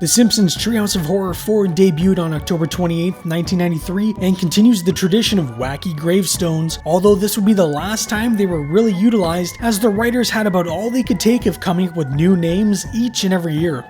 The Simpsons Treehouse of Horror 4 debuted on October 28, 1993, and continues the tradition of wacky gravestones, although this would be the last time they were really utilized, as the writers had about all they could take of coming up with new names each and every year.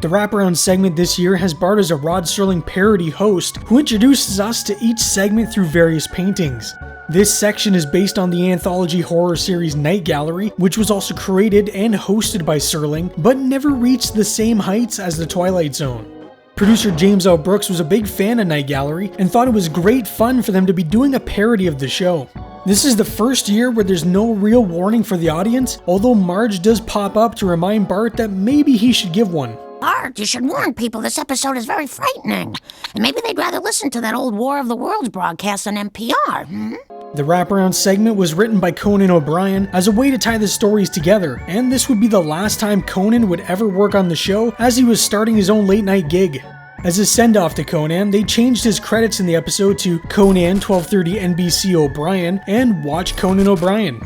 The wraparound segment this year has Bart as a Rod Serling parody host who introduces us to each segment through various paintings. This section is based on the anthology horror series Night Gallery, which was also created and hosted by Serling, but never reached the same heights as The Twilight Zone. Producer James L. Brooks was a big fan of Night Gallery and thought it was great fun for them to be doing a parody of the show. This is the first year where there's no real warning for the audience, although Marge does pop up to remind Bart that maybe he should give one. Bart, you should warn people this episode is very frightening. And maybe they'd rather listen to that old War of the Worlds broadcast on NPR. The wraparound segment was written by Conan O'Brien as a way to tie the stories together, and this would be the last time Conan would ever work on the show, as he was starting his own late night gig. As a send-off to Conan, they changed his credits in the episode to Conan 1230 NBC O'Brien and Watch Conan O'Brien.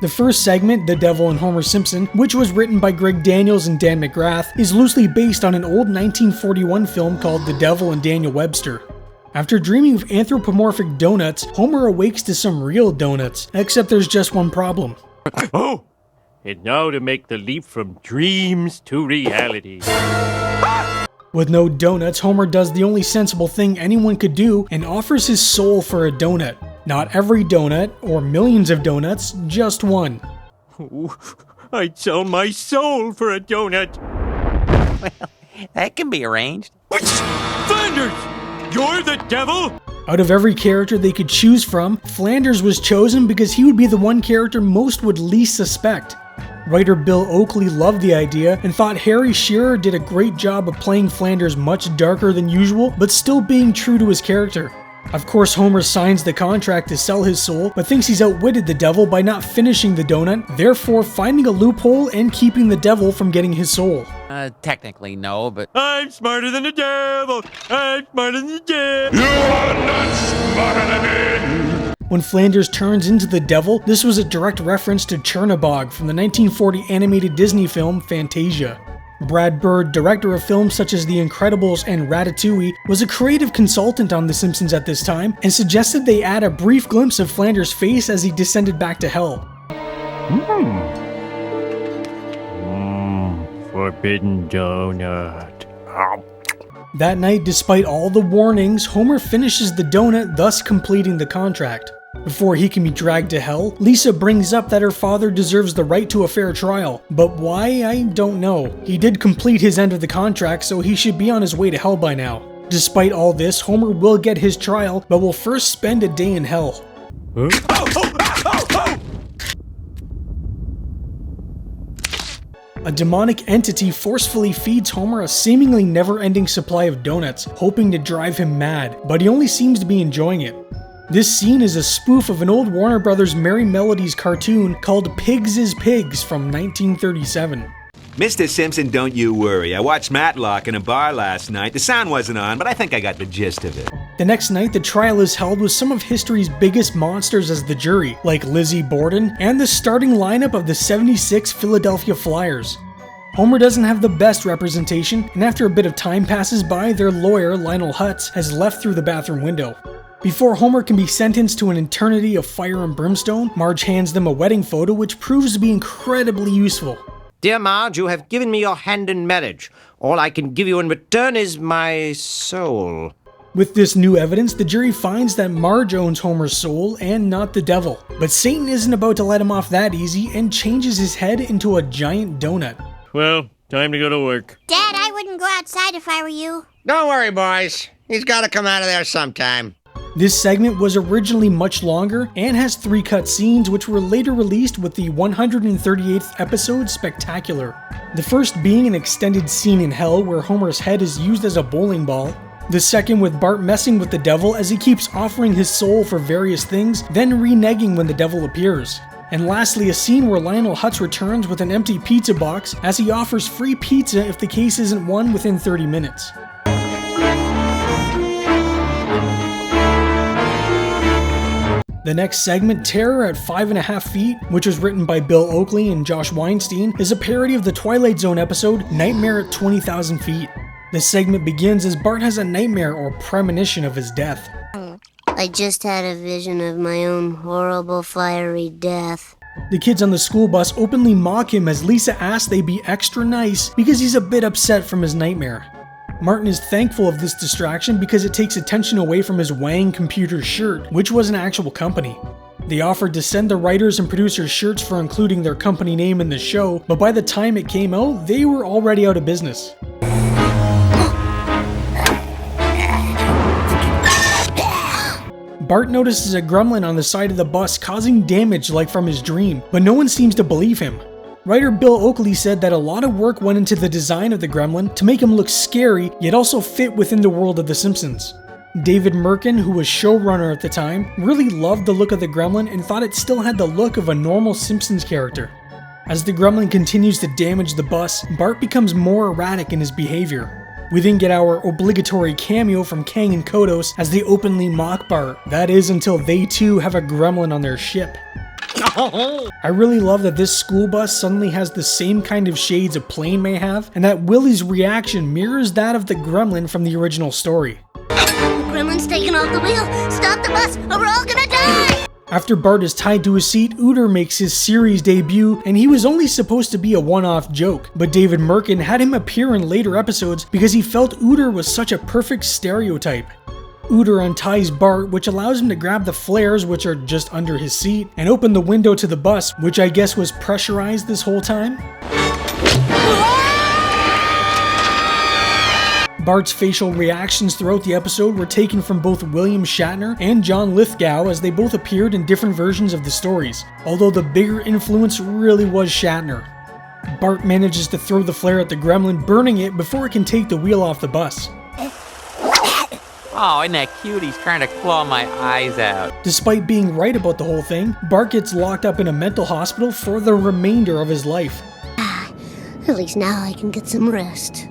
The first segment, The Devil and Homer Simpson, which was written by Greg Daniels and Dan McGrath, is loosely based on an old 1941 film called The Devil and Daniel Webster. After dreaming of anthropomorphic donuts, Homer awakes to some real donuts, except there's just one problem. Oh! And now to make the leap from dreams to reality. With no donuts, Homer does the only sensible thing anyone could do and offers his soul for a donut. Not every donut, or millions of donuts, just one. Ooh, I'd sell my soul for a donut. Well, that can be arranged. Flanders! You're the devil? Out of every character they could choose from, Flanders was chosen because he would be the one character most would least suspect. Writer Bill Oakley loved the idea and thought Harry Shearer did a great job of playing Flanders much darker than usual, but still being true to his character. Of course, Homer signs the contract to sell his soul, but thinks he's outwitted the devil by not finishing the donut, therefore finding a loophole and keeping the devil from getting his soul. Technically no, but... I'm smarter than the devil! I'm smarter than the devil! You are not smarter than me! When Flanders turns into the devil, this was a direct reference to Chernabog from the 1940 animated Disney film Fantasia. Brad Bird, director of films such as The Incredibles and Ratatouille, was a creative consultant on The Simpsons at this time and suggested they add a brief glimpse of Flanders' face as he descended back to hell. Forbidden donut. That night, despite all the warnings, Homer finishes the donut, thus completing the contract. Before he can be dragged to hell, Lisa brings up that her father deserves the right to a fair trial. But why, I don't know. He did complete his end of the contract, so he should be on his way to hell by now. Despite all this, Homer will get his trial, but will first spend a day in hell. A demonic entity forcefully feeds Homer a seemingly never-ending supply of donuts, hoping to drive him mad, but he only seems to be enjoying it. This scene is a spoof of an old Warner Brothers Merry Melodies cartoon called Pigs is Pigs from 1937. Mr. Simpson, don't you worry. I watched Matlock in a bar last night. The sound wasn't on, but I think I got the gist of it. The next night, the trial is held with some of history's biggest monsters as the jury, like Lizzie Borden, and the starting lineup of the '76 Philadelphia Flyers. Homer doesn't have the best representation, and after a bit of time passes by, their lawyer, Lionel Hutz, has left through the bathroom window. Before Homer can be sentenced to an eternity of fire and brimstone, Marge hands them a wedding photo which proves to be incredibly useful. Dear Marge, you have given me your hand in marriage. All I can give you in return is my soul. With this new evidence, the jury finds that Marge owns Homer's soul and not the devil. But Satan isn't about to let him off that easy and changes his head into a giant donut. Well, time to go to work. Dad, I wouldn't go outside if I were you. Don't worry, boys. He's got to come out of there sometime. This segment was originally much longer and has 3 cut scenes which were later released with the 138th episode Spectacular. The first being an extended scene in hell where Homer's head is used as a bowling ball. The second with Bart messing with the devil as he keeps offering his soul for various things, then reneging when the devil appears. And lastly, a scene where Lionel Hutz returns with an empty pizza box as he offers free pizza if the case isn't won within 30 minutes. The The next segment, Terror at 5.5 Feet, which was written by Bill Oakley and Josh Weinstein, is a parody of the Twilight Zone episode Nightmare at 20,000 Feet. This segment begins as Bart has a nightmare or premonition of his death. I just had a vision of my own horrible fiery death. The kids on the school bus openly mock him as Lisa asks they be extra nice because he's a bit upset from his nightmare. Martin is thankful of this distraction because it takes attention away from his Wang Computer shirt, which was an actual company. They offered to send the writers and producers shirts for including their company name in the show, but by the time it came out, they were already out of business. Bart notices a gremlin on the side of the bus causing damage like from his dream, but no one seems to believe him. Writer Bill Oakley said that a lot of work went into the design of the gremlin to make him look scary, yet also fit within the world of The Simpsons. David Merkin, who was showrunner at the time, really loved the look of the gremlin and thought it still had the look of a normal Simpsons character. As the gremlin continues to damage the bus, Bart becomes more erratic in his behavior. We then get our obligatory cameo from Kang and Kodos as they openly mock Bart. That is until they too have a gremlin on their ship. I really love that this school bus suddenly has the same kind of shades a plane may have, and that Willie's reaction mirrors that of the gremlin from the original story. The gremlin's taking off the wheel! Stop the bus or we're all gonna die! After Bart is tied to a seat, Ooter makes his series debut, and he was only supposed to be a one-off joke, but David Merkin had him appear in later episodes because he felt Ooter was such a perfect stereotype. Ooter unties Bart, which allows him to grab the flares, which are just under his seat, and open the window to the bus, which I guess was pressurized this whole time. Bart's facial reactions throughout the episode were taken from both William Shatner and John Lithgow, as they both appeared in different versions of the stories, although the bigger influence really was Shatner. Bart manages to throw the flare at the gremlin, burning it before it can take the wheel off the bus. Oh, isn't that cute? He's trying to claw my eyes out. Despite being right about the whole thing, Bart gets locked up in a mental hospital for the remainder of his life. At least now I can get some rest.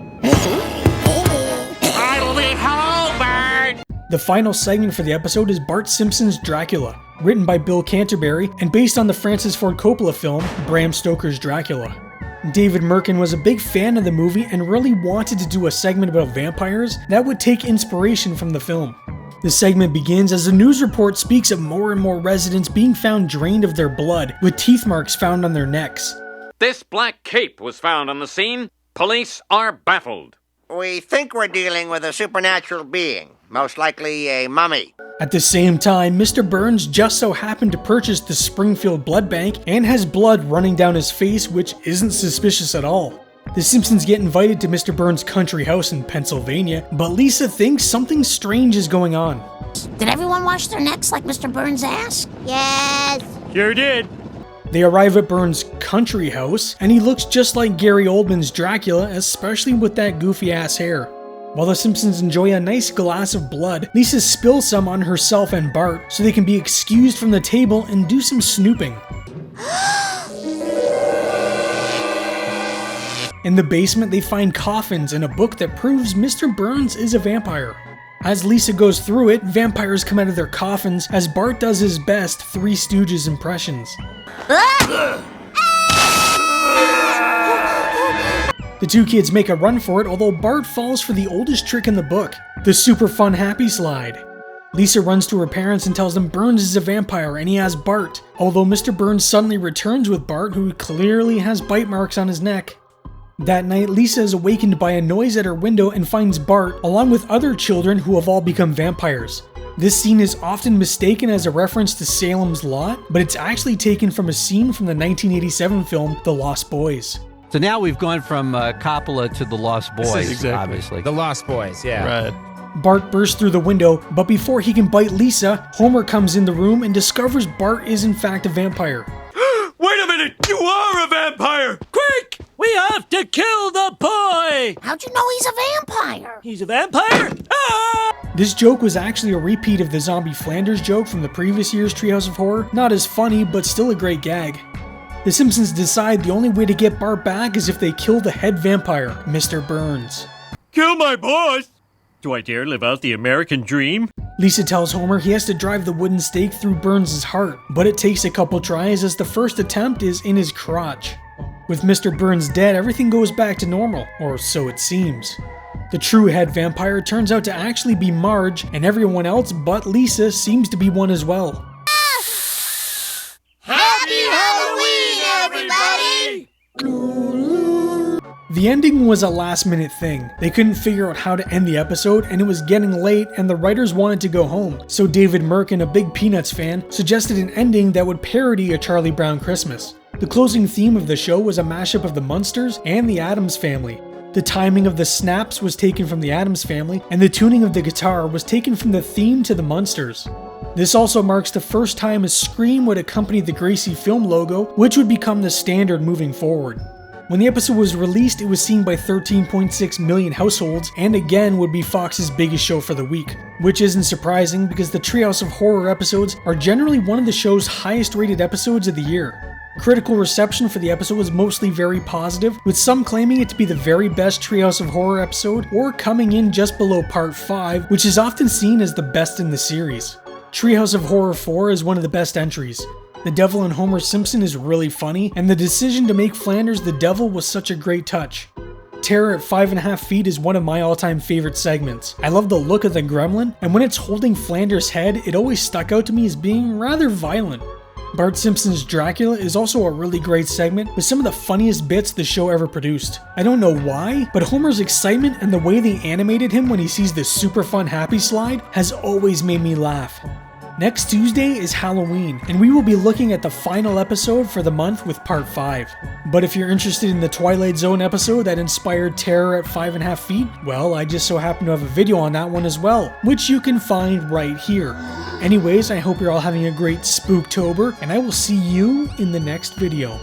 I'll be home, Bart! The final segment for the episode is Bart Simpson's Dracula, written by Bill Canterbury and based on the Francis Ford Coppola film Bram Stoker's Dracula. David Merkin was a big fan of the movie and really wanted to do a segment about vampires that would take inspiration from the film. The segment begins as a news report speaks of more and more residents being found drained of their blood, with teeth marks found on their necks. This black cape was found on the scene. Police are baffled. We think we're dealing with a supernatural being, most likely a mummy. At the same time, Mr. Burns just so happened to purchase the Springfield Blood Bank and has blood running down his face, which isn't suspicious at all. The Simpsons get invited to Mr. Burns' country house in Pennsylvania, but Lisa thinks something strange is going on. Did everyone wash their necks like Mr. Burns asked? Yes! Sure did. They arrive at Burns' country house, and he looks just like Gary Oldman's Dracula, especially with that goofy-ass hair. While the Simpsons enjoy a nice glass of blood, Lisa spills some on herself and Bart so they can be excused from the table and do some snooping. In the basement, they find coffins and a book that proves Mr. Burns is a vampire. As Lisa goes through it, vampires come out of their coffins as Bart does his best Three Stooges impressions. The two kids make a run for it, although Bart falls for the oldest trick in the book, the super fun happy slide. Lisa runs to her parents and tells them Burns is a vampire and he has Bart, although Mr. Burns suddenly returns with Bart, who clearly has bite marks on his neck. That night, Lisa is awakened by a noise at her window and finds Bart, along with other children who have all become vampires. This scene is often mistaken as a reference to Salem's Lot, but it's actually taken from a scene from the 1987 film The Lost Boys. So now we've gone from Coppola to The Lost Boys, obviously. The Lost Boys, yeah. Right. Bart bursts through the window, but before he can bite Lisa, Homer comes in the room and discovers Bart is in fact a vampire. Wait a minute! You are a vampire! Quick! We have to kill the boy! How'd you know he's a vampire? He's a vampire? Ah! This joke was actually a repeat of the Zombie Flanders joke from the previous year's Treehouse of Horror. Not as funny, but still a great gag. The Simpsons decide the only way to get Bart back is if they kill the head vampire, Mr. Burns. Kill my boss? Do I dare live out the American dream? Lisa tells Homer he has to drive the wooden stake through Burns' heart, but it takes a couple tries as the first attempt is in his crotch. With Mr. Burns dead, everything goes back to normal, or so it seems. The true head vampire turns out to actually be Marge, and everyone else but Lisa seems to be one as well. Happy Halloween, everybody! The ending was a last-minute thing. They couldn't figure out how to end the episode, and it was getting late, and the writers wanted to go home. So David Merkin, a big Peanuts fan, suggested an ending that would parody A Charlie Brown Christmas. The closing theme of the show was a mashup of the Munsters and the Addams Family. The timing of the snaps was taken from the Addams Family, and the tuning of the guitar was taken from the theme to the Munsters. This also marks the first time a scream would accompany the Gracie film logo, which would become the standard moving forward. When the episode was released, it was seen by 13.6 million households, and again would be Fox's biggest show for the week. Which isn't surprising, because the Treehouse of Horror episodes are generally one of the show's highest rated episodes of the year. Critical reception for the episode was mostly very positive, with some claiming it to be the very best Treehouse of Horror episode, or coming in just below Part 5, which is often seen as the best in the series. Treehouse of Horror 4 is one of the best entries. The Devil and Homer Simpson is really funny, and the decision to make Flanders the Devil was such a great touch. Terror at 5.5 feet is one of my all-time favorite segments. I love the look of the gremlin, and when it's holding Flanders' head, it always stuck out to me as being rather violent. Bart Simpson's Dracula is also a really great segment with some of the funniest bits the show ever produced. I don't know why, but Homer's excitement and the way they animated him when he sees the super fun happy slide has always made me laugh. Next Tuesday is Halloween, and we will be looking at the final episode for the month with Part 5. But if you're interested in the Twilight Zone episode that inspired Terror at 5.5 feet, well, I just so happen to have a video on that one as well, which you can find right here. Anyways, I hope you're all having a great Spooktober, and I will see you in the next video.